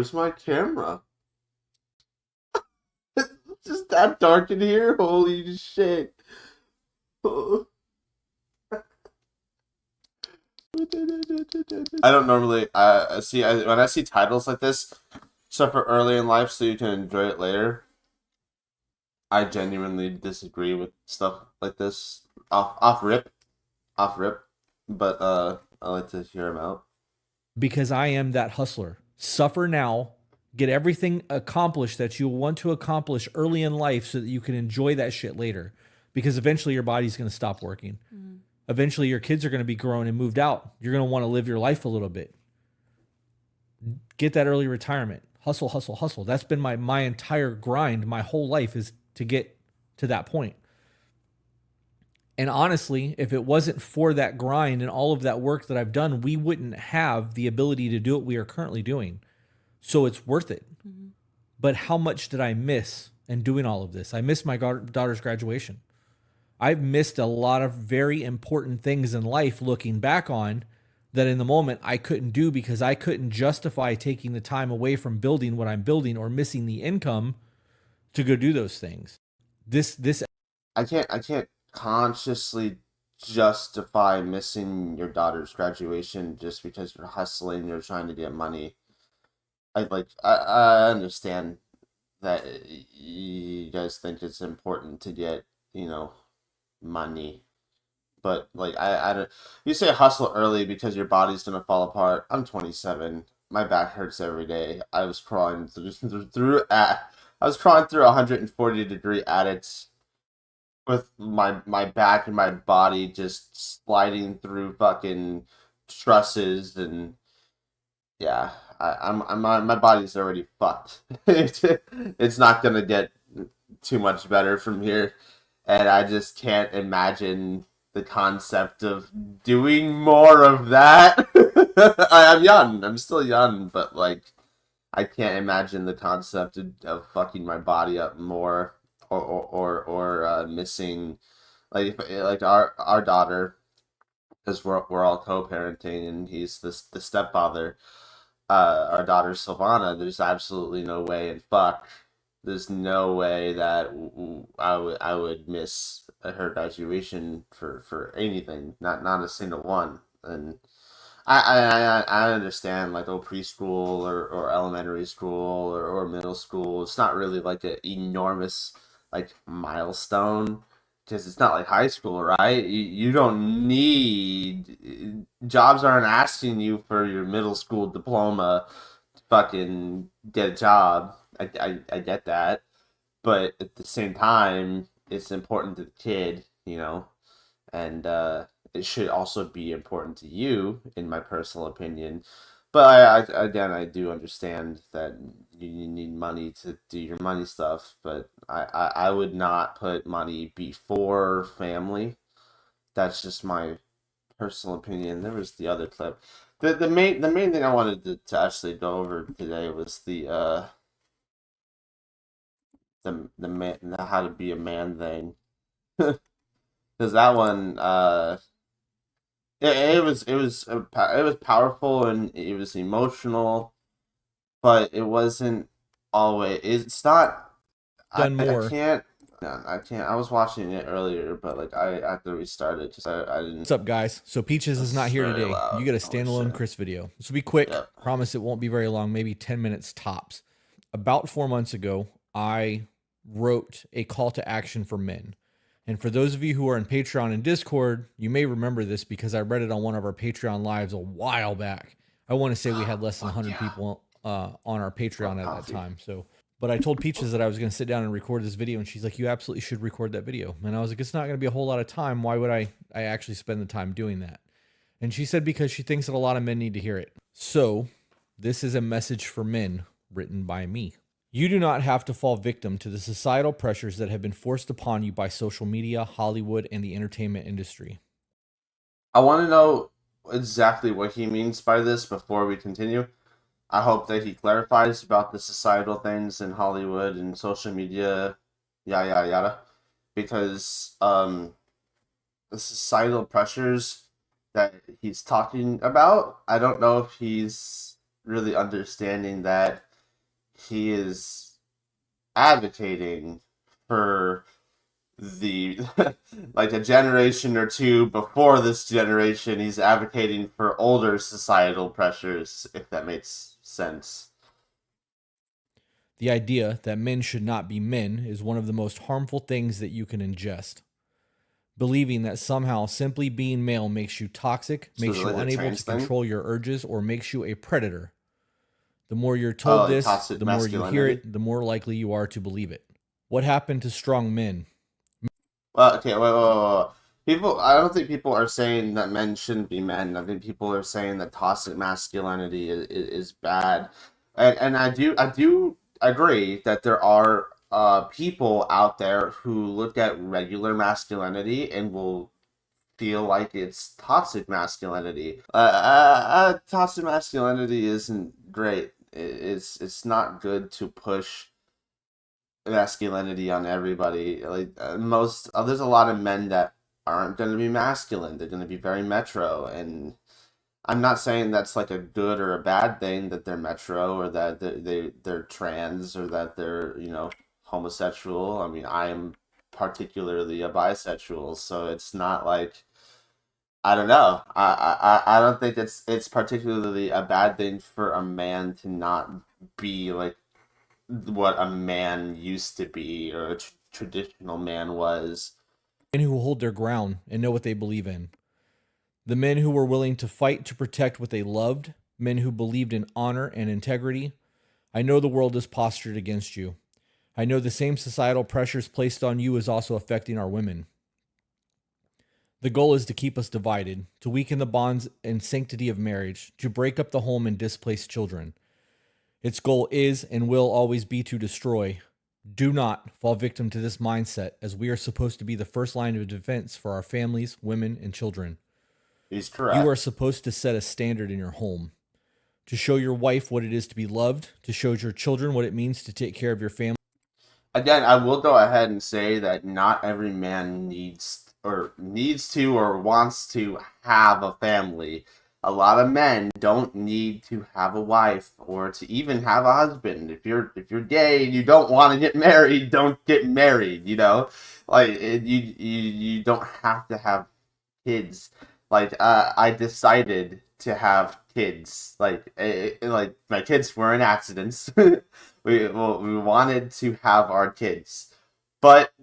where's my camera? It's just that dark in here. Holy shit. I don't normally see when I see titles like this, suffer early in life so you can enjoy it later. I genuinely disagree with stuff like this off rip, but I like to hear them out. Because I am that hustler. Suffer now, get everything accomplished that you want to accomplish early in life so that you can enjoy that shit later. Because eventually your body's going to stop working. Mm-hmm. Eventually your kids are going to be grown and moved out. You're going to want to live your life a little bit. Get that early retirement. Hustle, hustle, hustle. That's been my entire grind. My whole life is to get to that point. And honestly, if it wasn't for that grind and all of that work that I've done, we wouldn't have the ability to do what we are currently doing. So it's worth it. Mm-hmm. But how much did I miss in doing all of this? I missed my daughter's graduation. I've missed a lot of very important things in life looking back on that in the moment I couldn't do because I couldn't justify taking the time away from building what I'm building or missing the income to go do those things. I can't consciously justify missing your daughter's graduation just because you're hustling, you're trying to get money. I understand that you guys think it's important to get, money. But I don't. You say hustle early because your body's gonna fall apart. I'm 27. My back hurts every day. I was crawling I was crawling through 140-degree attics with my back and my body just sliding through fucking trusses and yeah. I'm my body's already fucked. It's not gonna get too much better from here, and I just can't imagine the concept of doing more of that. I'm young. I'm still young, but I can't imagine the concept of fucking my body up more or missing like our daughter, because we're all co-parenting and he's the stepfather. Our daughter Silvana, there's absolutely no way in fuck. There's no way that I would miss her graduation for anything. Not a single one. And I understand preschool or elementary school or middle school. It's not really like an enormous milestone because it's not like high school, right? You don't need jobs aren't asking you for your middle school diploma to fucking get a job. I get that, but at the same time, it's important to the kid, and it should also be important to you, in my personal opinion. But I do understand that you need money to do your money stuff, but I would not put money before family. That's just my personal opinion. There was the other clip. The main thing I wanted to actually go over today was the man, the how to be a man thing. Because that one it was powerful and it was emotional, but it wasn't always. It's not. I can't. No, I can't. I was watching it earlier, but I have to restart it because I didn't. What's up, guys? So Peaches is not here today. Loud. You get a standalone Chris video. This will be quick. Yep. Promise it won't be very long. Maybe 10 minutes tops. About 4 months ago, I wrote a call to action for men. And for those of you who are in Patreon and Discord, you may remember this because I read it on one of our Patreon lives a while back. I want to say we had less than 100 people on our Patreon at that time. But I told Peaches that I was going to sit down and record this video, and she's like, you absolutely should record that video. And I was like, it's not going to be a whole lot of time. Why would I actually spend the time doing that? And she said because she thinks that a lot of men need to hear it. So this is a message for men written by me. You do not have to fall victim to the societal pressures that have been forced upon you by social media, Hollywood, and the entertainment industry. I want to know exactly what he means by this before we continue. I hope that he clarifies about the societal things in Hollywood and social media, yada yada yada, because the societal pressures that he's talking about, I don't know if he's really understanding that he is advocating for the like a generation or two before this generation. He's advocating for older societal pressures, if that makes sense. The idea that men should not be men is one of the most harmful things that you can ingest. Believing that somehow simply being male makes you toxic, So makes is it you like a unable trans to thing? control your urges, or makes you a predator. The more you're Oh, told like this, toxic the more you hear masculinity. it, the more likely you are to believe it. What happened to strong men? Well, okay, wait. People, I don't think people are saying that men shouldn't be men. I think people are saying that toxic masculinity is bad, and I do agree that there are people out there who look at regular masculinity and will feel like it's toxic masculinity. Toxic masculinity isn't great. It's not good to push masculinity on everybody. Like most, there's a lot of men that aren't going to be masculine. They're going to be very metro, and I'm not saying that's like a good or a bad thing that they're metro or that they're trans or that they're homosexual. I mean, I am particularly a bisexual, so it's not like I don't know. I don't think it's particularly a bad thing for a man to not be like what a man used to be or a traditional man was. Men who hold their ground and know what they believe in. The men who were willing to fight to protect what they loved. Men who believed in honor and integrity. I know the world is postured against you. I know the same societal pressures placed on you is also affecting our women. The goal is to keep us divided, to weaken the bonds and sanctity of marriage, to break up the home and displace children. Its goal is and will always be to destroy. Do not fall victim to this mindset, as we are supposed to be the first line of defense for our families, women, and children. He's You are correct. supposed to set a standard in your home, to show your wife what it is to be loved, to show your children what it means to take care of your family. Again, I will go ahead and say that not every man needs to or wants to have a family. A lot of men don't need to have a wife or to even have a husband. If you're gay and you don't want to get married, don't get married. You don't have to have kids. Like I decided to have kids. Like my kids were in accidents. We wanted to have our kids, but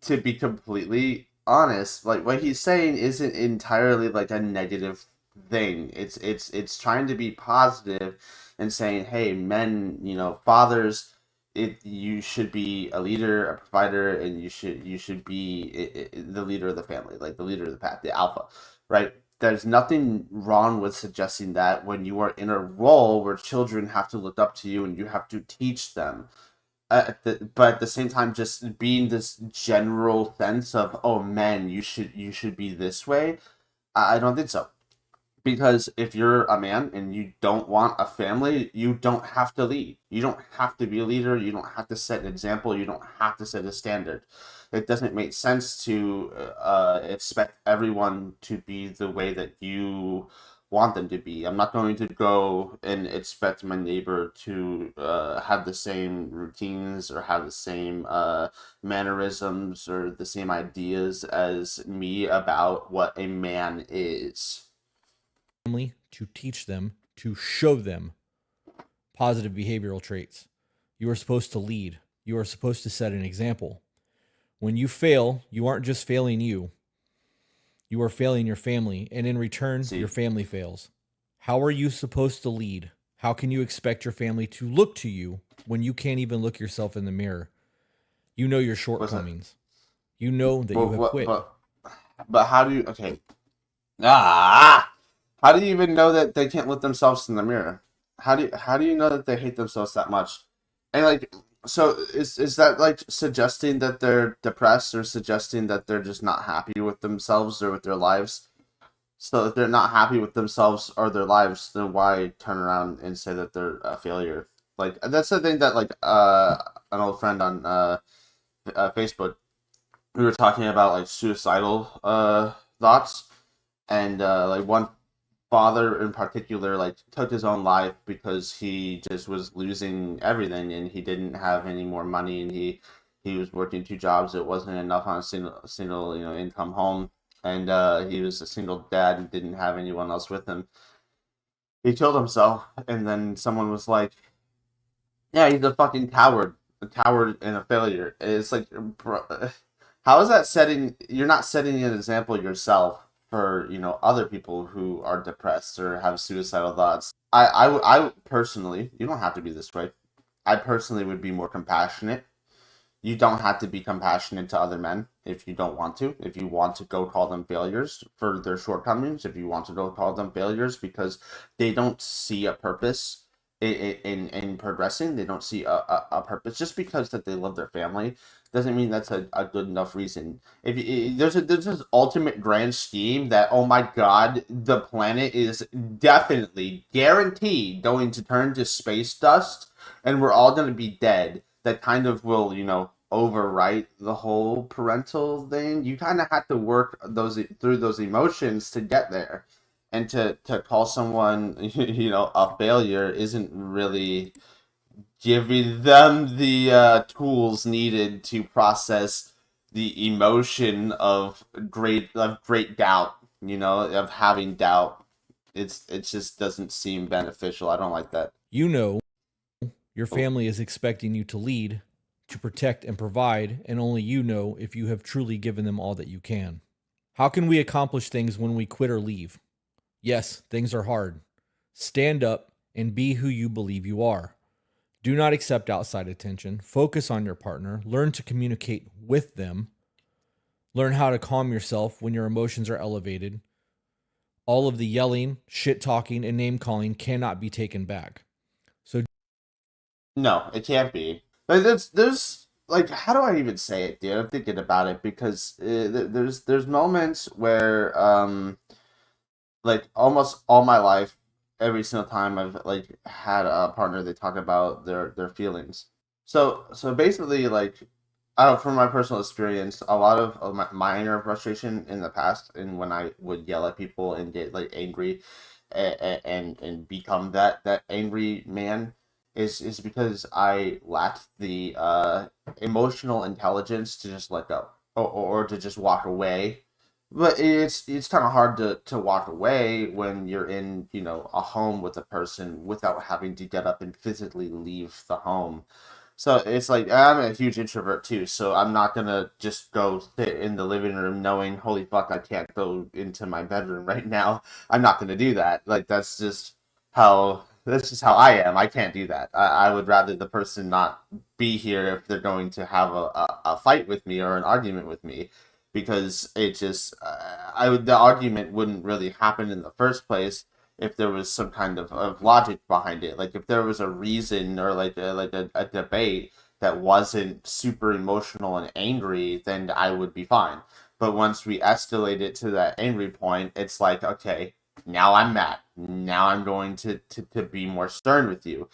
to be completely honest, like what he's saying isn't entirely like a negative thing. It's trying to be positive and saying, hey, men, fathers, you should be a leader, a provider, and you should be the leader of the family, like the leader of the pack, the alpha, right? There's nothing wrong with suggesting that when you are in a role where children have to look up to you and you have to teach them but at the same time, just being this general sense of, oh man, you should be this way. I don't think so, because if you're a man and you don't want a family, you don't have to lead. You don't have to be a leader. You don't have to set an example. You don't have to set a standard. It doesn't make sense to expect everyone to be the way that you want them to be. I'm not going to go and expect my neighbor to have the same routines or have the same mannerisms or the same ideas as me about what a man is. To teach them, to show them positive behavioral traits. You are supposed to lead. You are supposed to set an example. When you fail, you aren't just failing you, you are failing your family, and in return, your See, family fails. How are you supposed to lead? How can you expect your family to look to you when you can't even look yourself in the mirror? You know your what's that? shortcomings. You know that you But have what? quit. But how do you? Okay. Ah. How do you even know that they can't look themselves in the mirror? How do you know that they hate themselves that much? And like, so is that like suggesting that they're depressed or suggesting that they're just not happy with themselves or with their lives? So if they're not happy with themselves or their lives, then why turn around and say that they're a failure? Like that's the thing that like an old friend on Facebook, we were talking about like suicidal thoughts, and like one father in particular like took his own life because he just was losing everything and he didn't have any more money, and he was working two jobs. It wasn't enough on a single income home, and he was a single dad and didn't have anyone else with him. He killed himself, and then someone was like, "Yeah, he's a fucking coward and a failure." It's like, bro, how is that setting? You're not setting an example yourself for other people who are depressed or have suicidal thoughts. I personally, you don't have to be this way. I personally would be more compassionate. You don't have to be compassionate to other men if you don't want to. If you want to go call them failures for their shortcomings, if you want to go call them failures because they don't see a purpose in progressing, they don't see a purpose. Just because that they love their family doesn't mean that's a good enough reason. If you, there's this ultimate grand scheme that, oh my god, the planet is definitely guaranteed going to turn to space dust and we're all going to be dead, that kind of will, overwrite the whole parental thing. You kind of have to work those through those emotions to get there. And to call someone, a failure isn't really giving them the tools needed to process the emotion of great doubt, of having doubt. It just doesn't seem beneficial. I don't like that. You know, your Oh. family is expecting you to lead, to protect and provide, and only you know if you have truly given them all that you can. How can we accomplish things when we quit or leave? Yes, things are hard. Stand up and be who you believe you are. Do not accept outside attention. Focus on your partner. Learn to communicate with them. Learn how to calm yourself when your emotions are elevated. All of the yelling, shit talking, and name calling cannot be taken back. So No, it can't be. Like there's like, how do I even say it, dude? I'm thinking about it because there's moments where like almost all my life, every single time I've like had a partner, they talk about their feelings. So basically, like, I don't, from my personal experience, a lot of my inner frustration in the past, and when I would yell at people and get like angry, and become that angry man, is because I lacked the emotional intelligence to just let go, or to just walk away. But it's kind of hard to walk away when you're in, a home with a person without having to get up and physically leave the home. So it's like, I'm a huge introvert too, so I'm not gonna just go sit in the living room knowing, holy fuck, I can't go into my bedroom right now. I'm not gonna do that. Like, that's just how I am. I can't do that. I would rather the person not be here if they're going to have a fight with me or an argument with me, because it just the argument wouldn't really happen in the first place if there was some kind of logic behind it. Like if there was a reason, or like a debate that wasn't super emotional and angry, then I would be fine. But once we escalate it to that angry point, it's like, okay, now I'm mad. Now I'm going to be more stern with you.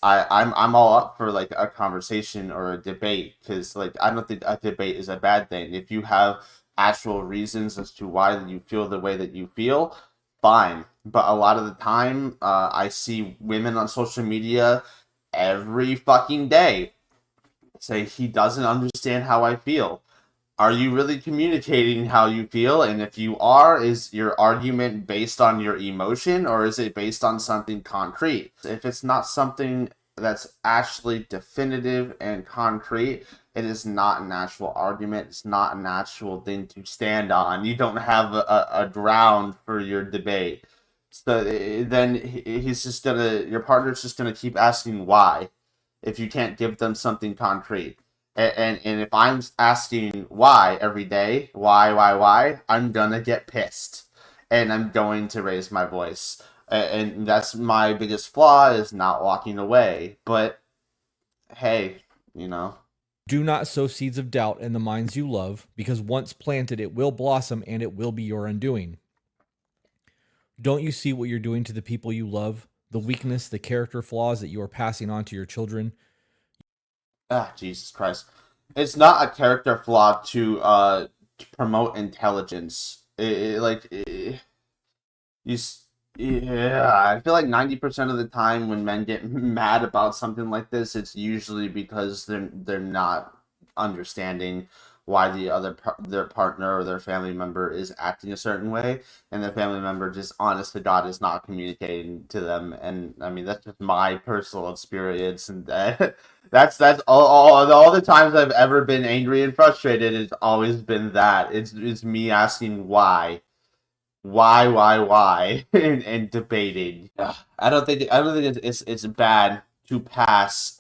I'm all up for like a conversation or a debate, because like I don't think a debate is a bad thing. If you have actual reasons as to why you feel the way that you feel, fine. But a lot of the time, I see women on social media every fucking day say, he doesn't understand how I feel. Are you really communicating how you feel? And if you are, is your argument based on your emotion, or is it based on something concrete? If it's not something that's actually definitive and concrete, it is not an actual argument. It's not an actual thing to stand on. You don't have a ground for your debate. So then he's just gonna, your partner's just gonna keep asking why, if you can't give them something concrete. And if I'm asking why every day, why, I'm gonna get pissed, and I'm going to raise my voice. And that's my biggest flaw, is not walking away. But hey, you know, do not sow seeds of doubt in the minds you love, because once planted, it will blossom and it will be your undoing. Don't you see what you're doing to the people you love? The weakness, the character flaws that you are passing on to your children? Jesus Christ, it's not a character flaw to promote intelligence. Like you. Yeah, I feel like 90% of the time when men get mad about something like this, it's usually because they're not understanding why their partner or their family member is acting a certain way, and their family member just honest to God is not communicating to them. And I mean that's just my personal experience, and that's all the times I've ever been angry and frustrated. It's always been that. It's me asking why, and debating. Ugh, I don't think it's bad to pass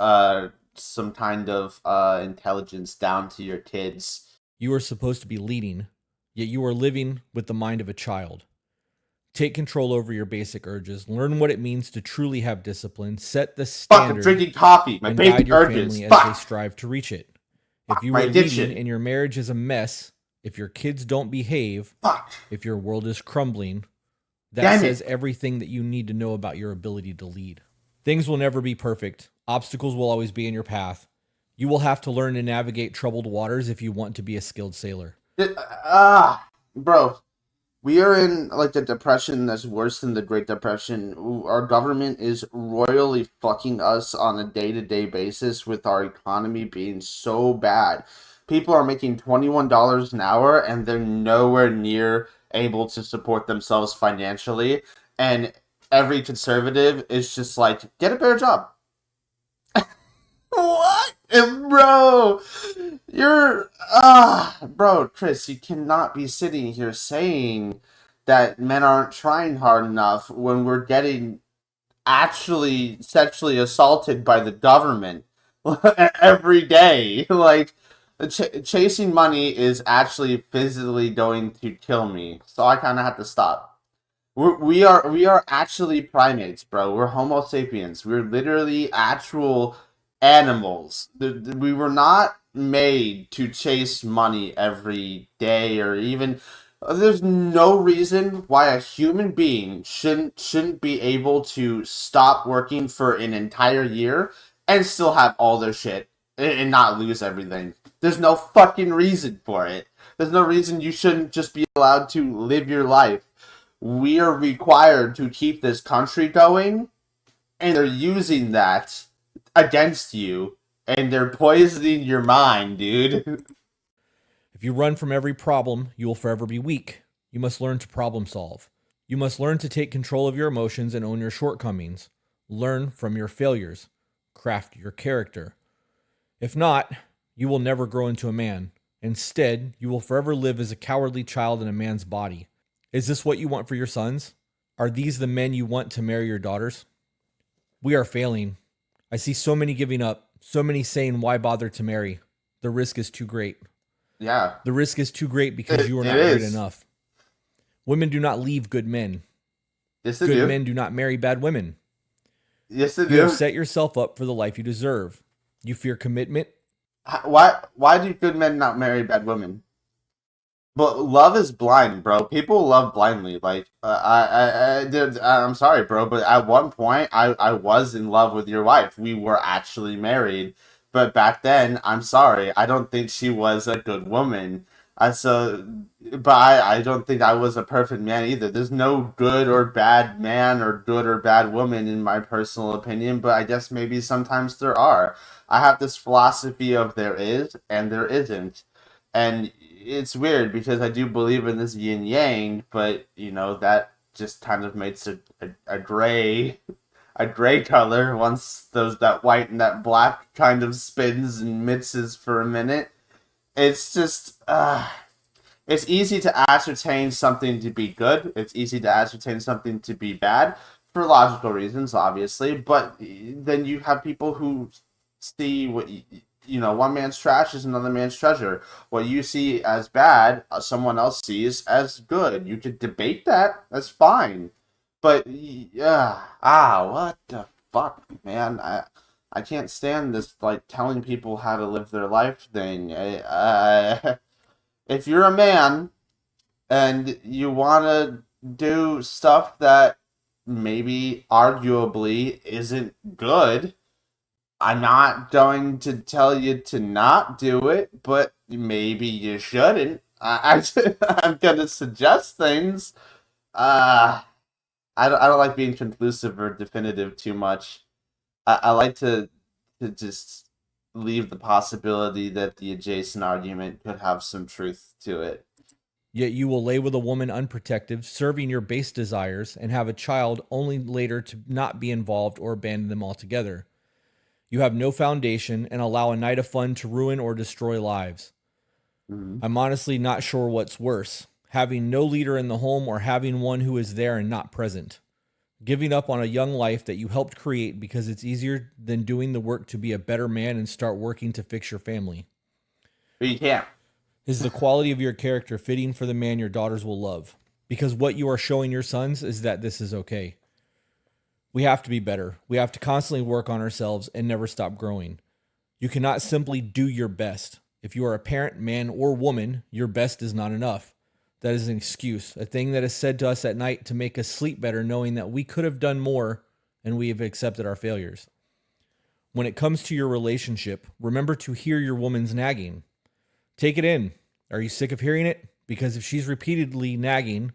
some kind of intelligence down to your kids. You are supposed to be leading, yet you are living with the mind of a child. Take control over your basic urges. Learn what it means to truly have discipline. Set the Fuck, I'm standard drinking coffee. My and guide basic your urges. family as they Fuck, strive to reach it. If fuck you my are leading addiction. and your marriage is a mess, if your kids don't behave, Fuck, if your world is crumbling, that damn says it. everything that you need to know about your ability to lead. Things will never be perfect. Obstacles will always be in your path. You will have to learn to navigate troubled waters if you want to be a skilled sailor. Bro, we are in like the depression that's worse than the Great Depression. Our government is royally fucking us on a day-to-day basis with our economy being so bad. People are making $21 an hour and they're nowhere near able to support themselves financially. And every conservative is just like, get a better job. What? Bro, bro, Chris, you cannot be sitting here saying that men aren't trying hard enough when we're getting actually sexually assaulted by the government every day. Like, chasing money is actually physically going to kill me, so I kind of have to stop. We are actually primates, bro. We're Homo sapiens. We're literally actual animals. We were not made to chase money every day or even. There's no reason why a human being shouldn't be able to stop working for an entire year and still have all their shit and not lose everything. There's no fucking reason for it. There's no reason you shouldn't just be allowed to live your life. We are required to keep this country going, and they're using that against you, and they're poisoning your mind, dude. If you run from every problem, you will forever be weak. You must learn to problem solve. You must learn to take control of your emotions and own your shortcomings. Learn from your failures. Craft your character. If not, you will never grow into a man. Instead, you will forever live as a cowardly child in a man's body. Is this what you want for your sons? Are these the men you want to marry your daughters? We are failing. I see so many giving up, so many saying, why bother to marry? The risk is too great. Yeah, The risk is too great because you are it not great is. enough. Women do not leave good men. Yes, they Good do. men do not marry bad women. Yes, they You have do. set yourself up for the life you deserve. You fear commitment. Why do good men not marry bad women? But love is blind, bro. People love blindly. Like I'm sorry, bro, but at one point, I was in love with your wife. We were actually married, but back then, I'm sorry, I don't think she was a good woman. I so, but I don't think I was a perfect man either. There's no good or bad man or good or bad woman in my personal opinion, but I guess maybe sometimes there are. I have this philosophy of there is and there isn't, and it's weird because I do believe in this yin yang, but that just kind of makes a gray color once those that white and that black kind of spins and mixes for a minute. It's just it's easy to ascertain something to be good. It's easy to ascertain something to be bad for logical reasons, obviously. But then you have people who see one man's trash is another man's treasure. What you see as bad, someone else sees as good. You could debate that. That's fine. But yeah, what the fuck, man? I can't stand this like telling people how to live their life thing. If you're a man and you want to do stuff that maybe arguably isn't good, I'm not going to tell you to not do it, but maybe you shouldn't. I'm going to suggest things. Uh, I don't like being conclusive or definitive too much. I like to just leave the possibility that the adjacent argument could have some truth to it. Yet you will lay with a woman unprotected, serving your base desires, and have a child only later to not be involved or abandon them altogether. You have no foundation and allow a night of fun to ruin or destroy lives. Mm-hmm. I'm honestly not sure what's worse, having no leader in the home or having one who is there and not present. Giving up on a young life that you helped create because it's easier than doing the work to be a better man and start working to fix your family. But you can't. Is the quality of your character fitting for the man your daughters will love? Because what you are showing your sons is that this is okay. We have to be better. We have to constantly work on ourselves and never stop growing. You cannot simply do your best. If you are a parent, man or woman, your best is not enough. That is an excuse, a thing that is said to us at night to make us sleep better, knowing that we could have done more and we have accepted our failures. When it comes to your relationship, remember to hear your woman's nagging. Take it in. Are you sick of hearing it? Because if she's repeatedly nagging,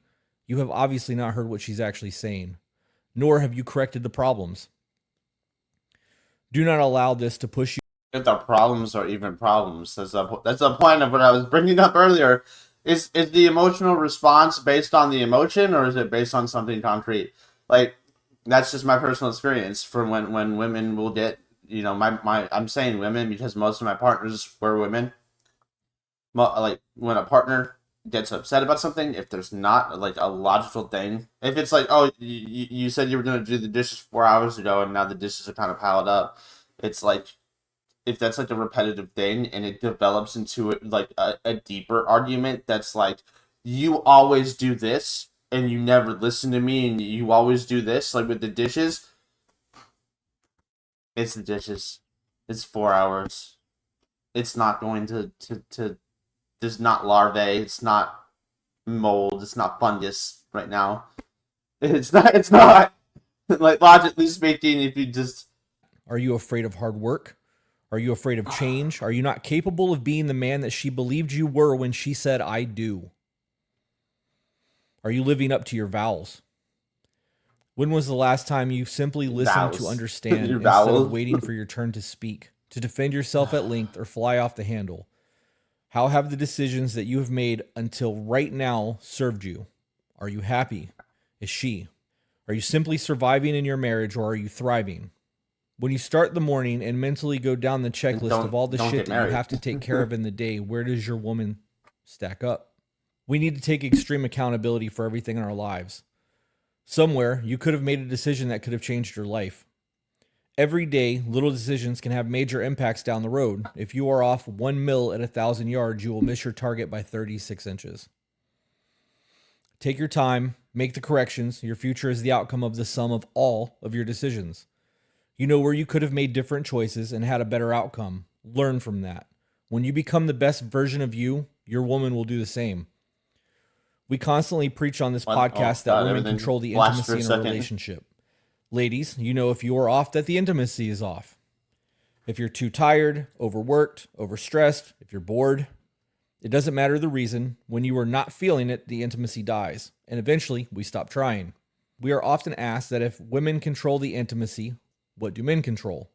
you have obviously not heard what she's actually saying, nor have you corrected the problems. Do not allow this to push you. If the problems are even problems, that's the point of what I was bringing up earlier. Is the emotional response based on the emotion, or is it based on something concrete? Like, that's just my personal experience from when women will get, my I'm saying women because most of my partners were women. Like when a partner gets upset about something, if there's not like a logical thing, if it's like, oh, you said you were going to do the dishes 4 hours ago and now the dishes are kind of piled up, it's like, if that's like a repetitive thing and it develops into like a deeper argument that's like, you always do this and you never listen to me and you always do this, like with the dishes, it's the dishes. It's 4 hours. It's not going to there's not larvae, it's not mold, it's not fungus right now. It's not like, logically speaking, if you just. Are you afraid of hard work? Are you afraid of change? Are you not capable of being the man that she believed you were when she said, I do? Are you living up to your vows? When was the last time you simply listened to Vows. understand Your instead vowels. of waiting for your turn to speak, to defend yourself at length or fly off the handle? How have the decisions that you have made until right now served you? Are you happy? Is she? Are you simply surviving in your marriage, or are you thriving? When you start the morning and mentally go down the checklist of all the Don't shit get that you married. have to take care of in the day, where does your woman stack up? We need to take extreme accountability for everything in our lives. Somewhere, you could have made a decision that could have changed your life. Every day, little decisions can have major impacts down the road. If you are off 1 mil at 1,000 yards, you will miss your target by 36 inches. Take your time, make the corrections. Your future is the outcome of the sum of all of your decisions. You know where you could have made different choices and had a better outcome. Learn from that. When you become the best version of you, your woman will do the same. We constantly preach on this podcast that women control the intimacy in a relationship. Ladies, you know if you are off, that the intimacy is off. If you're too tired, overworked, overstressed, if you're bored, it doesn't matter the reason. When you are not feeling it, the intimacy dies. And eventually, we stop trying. We are often asked that if women control the intimacy, what do men control?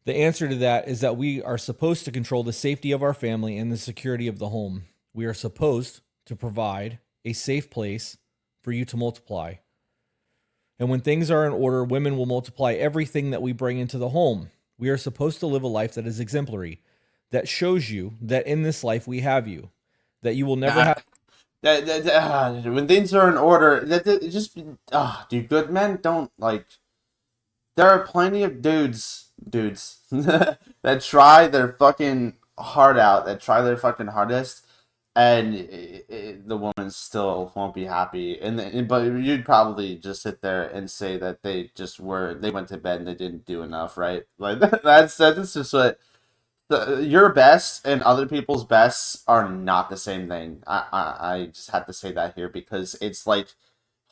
The answer to that is that we are supposed to control the safety of our family and the security of the home. We are supposed to provide a safe place for you to multiply. And when things are in order, women will multiply everything that we bring into the home. We are supposed to live a life that is exemplary, that shows you that in this life we have you, that you will never have. When things are in order, dude, good men don't like. There are plenty of dudes that try their fucking heart out, that try their fucking hardest, and the woman still won't be happy. But you'd probably just sit there and say that they went to bed and they didn't do enough, right? Like that's just what. Your best and other people's bests are not the same thing. I just have to say that here because it's like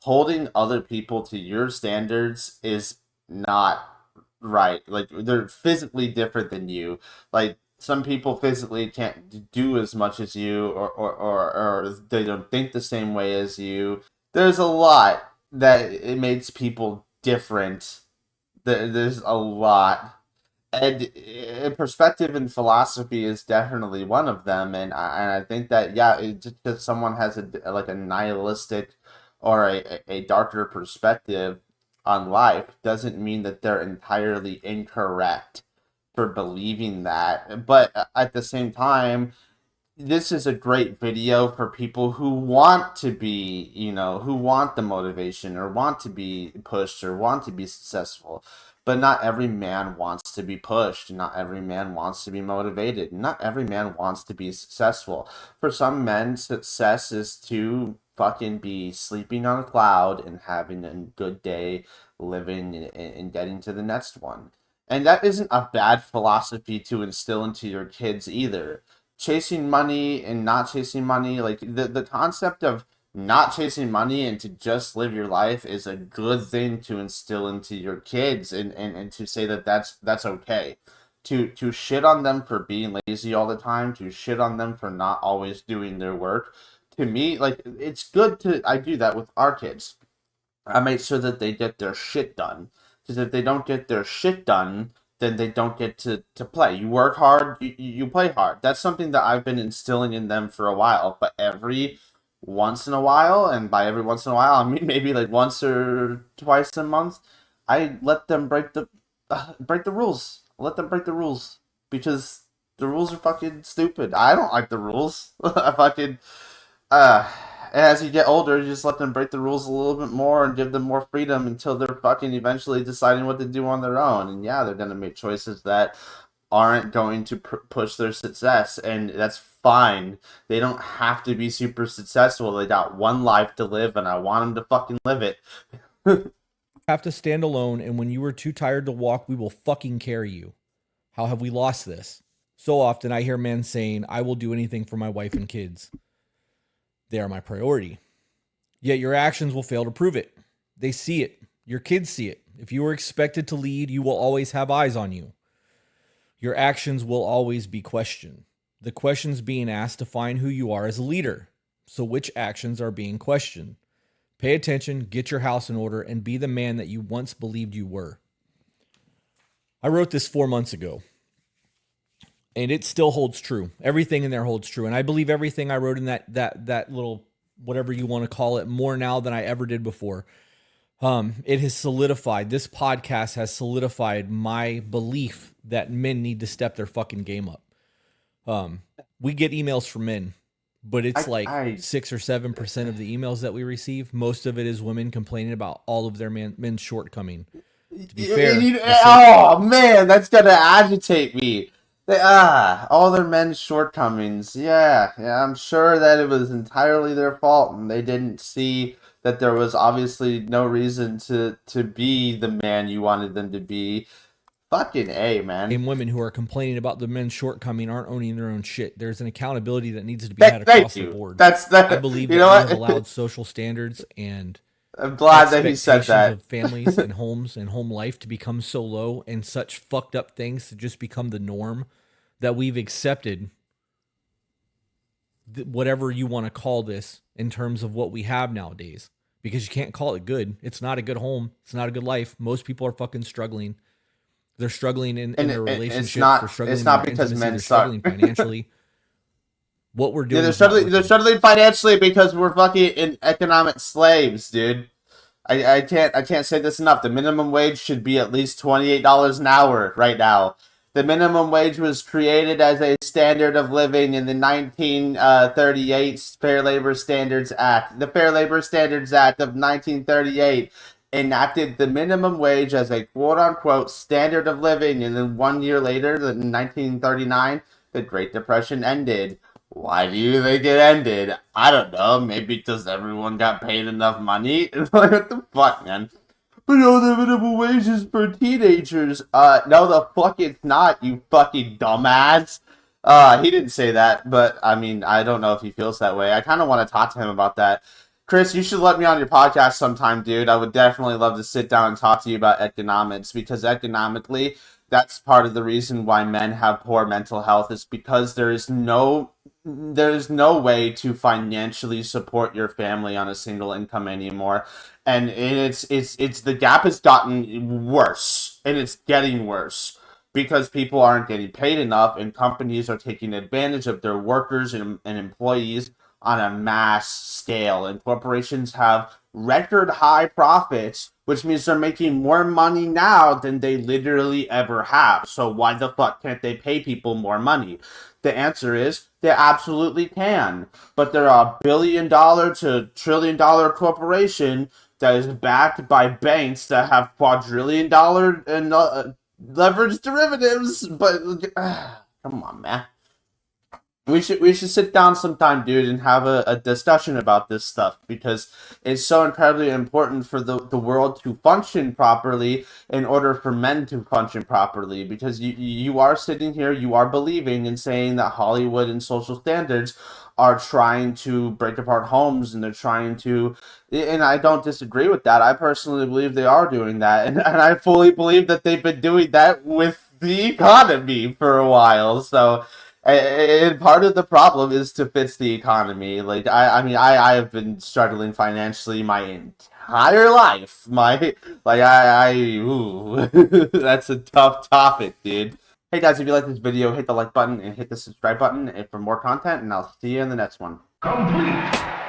holding other people to your standards is not right. Like they're physically different than you. Like some people physically can't do as much as you, or they don't think the same way as you. There's a lot that it makes people different. There's a lot. And perspective and philosophy is definitely one of them, and I think that yeah, just because someone has a nihilistic or a darker perspective on life doesn't mean that they're entirely incorrect for believing that. But at the same time, this is a great video for people who want to be, who want the motivation or want to be pushed or want to be successful. But not every man wants to be pushed. Not every man wants to be motivated. Not every man wants to be successful. For some men, success is to fucking be sleeping on a cloud and having a good day, living and getting to the next one. And that isn't a bad philosophy to instill into your kids either. Chasing money and not chasing money, like the concept of not chasing money and to just live your life is a good thing to instill into your kids, and to say that that's okay. To shit on them for being lazy all the time, to shit on them for not always doing their work, to me, like, it's good to I do that with our kids. I make sure that they get their shit done. Because if they don't get their shit done, then they don't get to play. You work hard, you play hard. That's something that I've been instilling in them for a while. But every once in a while, and by every once in a while, I mean maybe like once or twice a month, I let them break the rules. Let them break the rules because the rules are fucking stupid. I don't like the rules. I fucking uh, as you get older, you just let them break the rules a little bit more and give them more freedom until they're fucking eventually deciding what to do on their own. And yeah, they're gonna make choices that aren't going to push their success, and that's fine. They don't have to be super successful. They got one life to live, and I want them to fucking live it. Have to stand alone, and when you are too tired to walk, we will fucking carry you. How have we lost this? So often I hear men saying, I will do anything for my wife and kids. They are my priority. Yet your actions will fail to prove it. They see it. Your kids see it. If you are expected to lead, you will always have eyes on you. Your actions will always be questioned. The questions being asked define who you are as a leader. So which actions are being questioned? Pay attention, get your house in order, and be the man that you once believed you were. I wrote this 4 months ago, and it still holds true. Everything in there holds true, and I believe everything I wrote in that little whatever you want to call it more now than I ever did before. It has solidified. This podcast has solidified my belief that men need to step their fucking game up. We get emails from men, but it's like 6 or 7% of the emails that we receive. Most of it is women complaining about all of their men's shortcoming. To be fair, oh man, that's gonna agitate me. All their men's shortcomings. Yeah, I'm sure that it was entirely their fault, and they didn't see that there was obviously no reason to be the man you wanted them to be. Fucking A, man. And women who are complaining about the men's shortcoming aren't owning their own shit. There's an accountability that needs to be had across the board. I believe that we have allowed social standards and I'm glad that he said that. Of families and homes and home life to become so low, and such fucked up things to just become the norm, that we've accepted whatever you want to call this in terms of what we have nowadays. Because you can't call it good. It's not a good home. It's not a good life. Most people are fucking struggling. They're struggling in their relationships. It's not because men suck. Struggling financially. What we're doing, they're struggling financially because we're fucking economic slaves, dude. I can't say this enough. The minimum wage should be at least $28 an hour right now. The minimum wage was created as a standard of living in the 1938 Fair Labor Standards Act. The Fair Labor Standards Act of 1938 enacted the minimum wage as a quote-unquote standard of living, and then 1 year later, in 1939, the Great Depression ended. Why do you think it ended? I don't know. Maybe because everyone got paid enough money? What the fuck, man? But no, the minimum wage is for teenagers. No, the fuck it's not, you fucking dumbass. He didn't say that, but, I mean, I don't know if he feels that way. I kind of want to talk to him about that. Chris, you should let me on your podcast sometime, dude. I would definitely love to sit down and talk to you about economics, because economically, that's part of the reason why men have poor mental health, is because there is no there's no way to financially support your family on a single income anymore, and it's the gap has gotten worse, and it's getting worse because people aren't getting paid enough, and companies are taking advantage of their workers and employees on a mass scale, and corporations have record high profits, which means they're making more money now than they literally ever have. So why the fuck can't they pay people more money? The answer is they absolutely can. But they're a $1 billion to $1 trillion corporation that is backed by banks that have quadrillion-dollar and leveraged derivatives. But come on, man. We should sit down sometime, dude, and have a discussion about this stuff because it's so incredibly important for the world to function properly in order for men to function properly. Because you are sitting here, you are believing and saying that Hollywood and social standards are trying to break apart homes and they're trying to, and I don't disagree with that. I personally believe they are doing that, and I fully believe that they've been doing that with the economy for a while. So and part of the problem is to fix the economy. Like I mean, I have been struggling financially my entire life. Ooh, that's a tough topic, dude. Hey guys, if you like this video, hit the like button and hit the subscribe button for more content, and I'll see you in the next one. Complete.